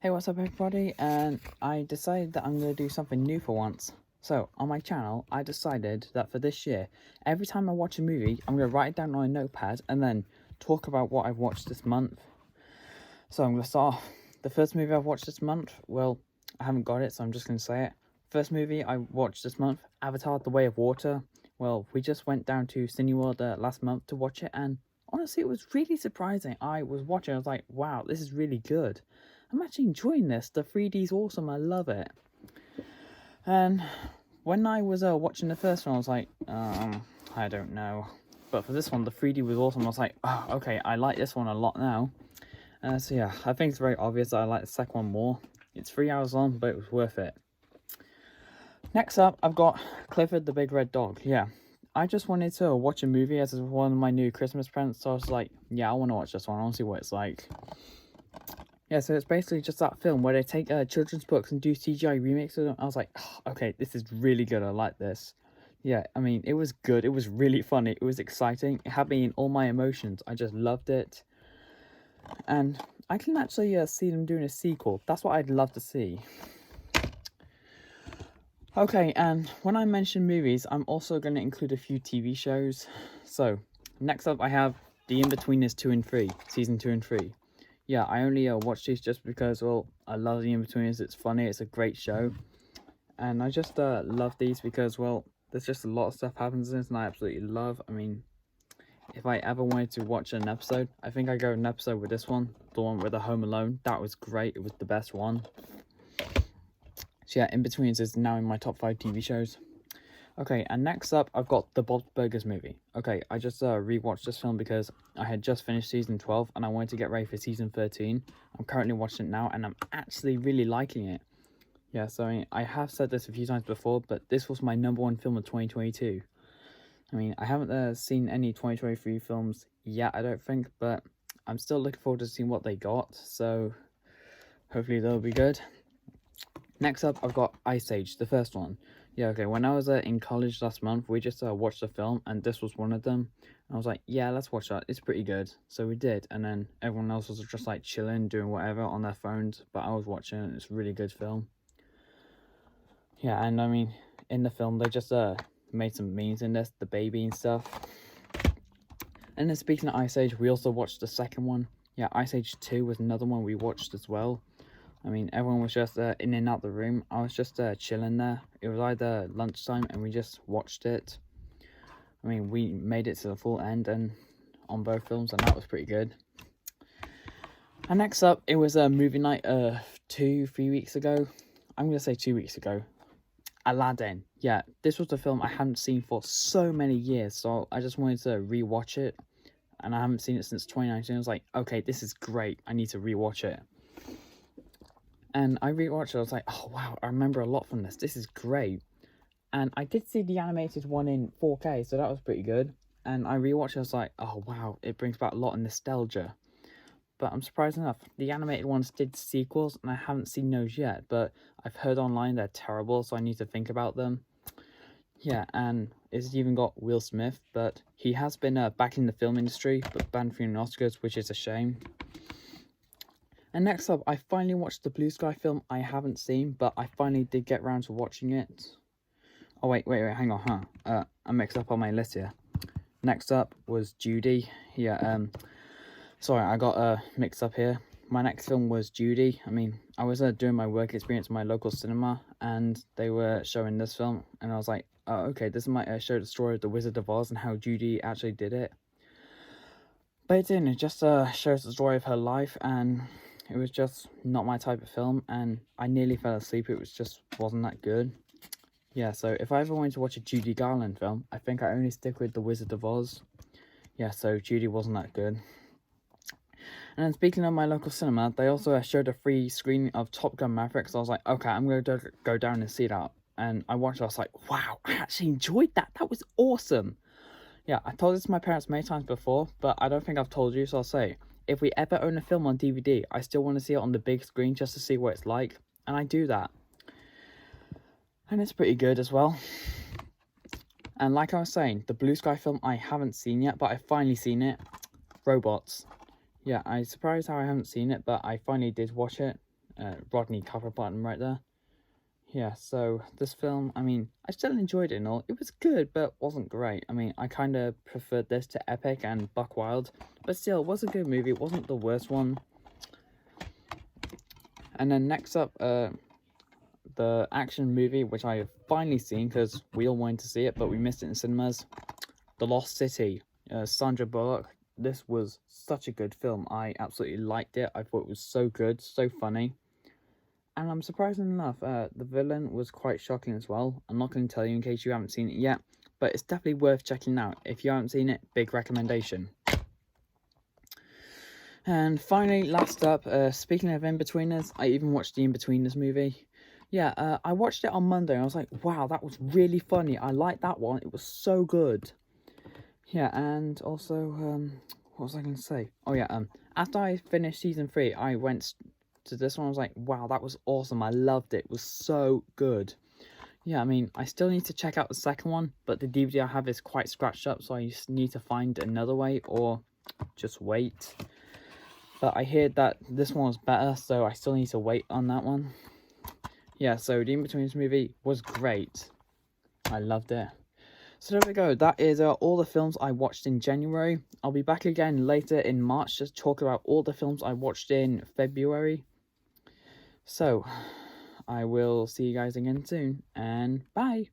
Hey, what's up everybody? And I decided that I'm going to do something new for once. So, on my channel, I decided that for this year, every time I watch a movie, I'm going to write it down on a notepad and then talk about what I've watched this month. So, I'm going to start off. The first movie I've watched this month, well, I haven't got it, so I'm just going to say it. First movie I watched this month, Avatar: The Way of Water. Well, we just went down to Cineworld last month to watch it, and honestly, it was really surprising. I was watching, I was like, wow, this is really good. I'm actually enjoying this. The 3D is awesome. I love it. And when I was watching the first one, I was like, I don't know. But for this one, the 3D was awesome. I was like, oh, okay, I like this one a lot now. So yeah, I think it's very obvious that I like the second one more. It's 3 hours long, but it was worth it. Next up, I've got Clifford the Big Red Dog. Yeah, I just wanted to watch a movie as one of my new Christmas presents. So I was like, yeah, I want to watch this one. I want to see what it's like. Yeah, so it's basically just that film where they take children's books and do CGI remakes of them. I was like, oh, okay, this is really good. I like this. Yeah, I mean, it was good. It was really funny. It was exciting. It had me in all my emotions. I just loved it. And I can actually see them doing a sequel. That's what I'd love to see. Okay, and when I mention movies, I'm also going to include a few TV shows. So, next up, I have The In-Betweeners 2 and 3, Season 2 and 3. Yeah, I only watch these just because, well, I love The In-Betweeners. It's funny, it's a great show. And I just love these because, well, there's just a lot of stuff happens in this and I absolutely love. I mean, if I ever wanted to watch an episode, I think I go an episode with this one. The one with the Home Alone. That was great. It was the best one. So yeah, In-Betweeners is now in my top 5 TV shows. Okay, and next up, I've got the Bob's Burgers movie. Okay, I just rewatched this film because I had just finished season 12 and I wanted to get ready for season 13. I'm currently watching it now and I'm actually really liking it. Yeah, so I mean, I have said this a few times before, but this was my #1 film of 2022. I mean, I haven't seen any 2023 films yet, I don't think, but I'm still looking forward to seeing what they got, so hopefully they'll be good. Next up, I've got Ice Age, the first one. Yeah, okay, when I was in college last month, we just watched a film, and this was one of them. I was like, yeah, let's watch that. It's pretty good. So we did, and then everyone else was just like chilling, doing whatever on their phones, but I was watching it. It's a really good film. Yeah, and I mean, in the film, they just made some memes in this, the baby and stuff. And then speaking of Ice Age, we also watched the second one. Yeah, Ice Age 2 was another one we watched as well. I mean, everyone was just in and out the room. I was just chilling there. It was either lunchtime and we just watched it. I mean, we made it to the full end and on both films, and that was pretty good. And next up, it was a movie night 2-3 weeks ago. I'm going to say 2 weeks ago. Aladdin. Yeah, this was a film I hadn't seen for so many years, so I just wanted to rewatch it. And I haven't seen it since 2019. I was like, okay, this is great. I need to rewatch it. And I rewatched it, I was like, oh wow, I remember a lot from this. This is great. And I did see the animated one in 4K, so that was pretty good. And I rewatched it, I was like, oh wow, it brings back a lot of nostalgia. But I'm surprised enough, the animated ones did sequels, and I haven't seen those yet. But I've heard online they're terrible, so I need to think about them. Yeah, and it's even got Will Smith, but he has been back in the film industry, but banned from the Oscars, which is a shame. And next up, I finally watched the Blue Sky film I haven't seen, but I finally did get around to watching it. Oh, wait, hang on, I mixed up on my list here. Next up was Judy. Yeah, sorry, I got mixed up here. My next film was Judy. I mean, I was doing my work experience in my local cinema, and they were showing this film, and I was like, oh, okay, this might show the story of the Wizard of Oz and how Judy actually did it. But it didn't, it just shows the story of her life, and it was just not my type of film, and I nearly fell asleep. It was just wasn't that good. Yeah, so if I ever wanted to watch a Judy Garland film, I think I only stick with The Wizard of Oz. Yeah, so Judy wasn't that good. And then speaking of my local cinema, they also showed a free screening of Top Gun Maverick, so I was like, okay, I'm going to go down and see that. And I watched it, I was like, wow, I actually enjoyed that. That was awesome. Yeah, I told this to my parents many times before, but I don't think I've told you, so I'll say, if we ever own a film on DVD, I still want to see it on the big screen just to see what it's like, and I do that. And it's pretty good as well. And like I was saying, the Blue Sky film I haven't seen yet, but I've finally seen it. Robots. Yeah, I'm surprised how I haven't seen it, but I finally did watch it. Rodney Copperbottom right there. Yeah, so this film, I mean, I still enjoyed it and all. It was good, but wasn't great. I mean, I kind of preferred this to Epic and Buck Wild, but still, it was a good movie. It wasn't the worst one. And then next up, the action movie, which I have finally seen because we all wanted to see it, but we missed it in cinemas. The Lost City, Sandra Bullock. This was such a good film. I absolutely liked it. I thought it was so good, so funny. And I'm surprisingly enough, the villain was quite shocking as well. I'm not going to tell you in case you haven't seen it yet, but it's definitely worth checking out. If you haven't seen it, big recommendation. And finally, last up, speaking of In-Betweeners, I even watched the In-Betweeners movie. Yeah, I watched it on Monday and I was like, wow, that was really funny. I liked that one. It was so good. Yeah, and also, what was I going to say? Oh yeah, after I finished season 3, I went to this one. I was like, wow, that was awesome. I loved it. It was so good. Yeah, I mean, I still need to check out the second one, but the DVD I have is quite scratched up, so I just need to find another way or just wait. But I heard that this one was better, so I still need to wait on that one. Yeah, so the In-Betweeners movie was great. I loved it. So there we go. That is all the films I watched in January. I'll be back again later in March to talk about all the films I watched in February. So, I will see you guys again soon, and bye!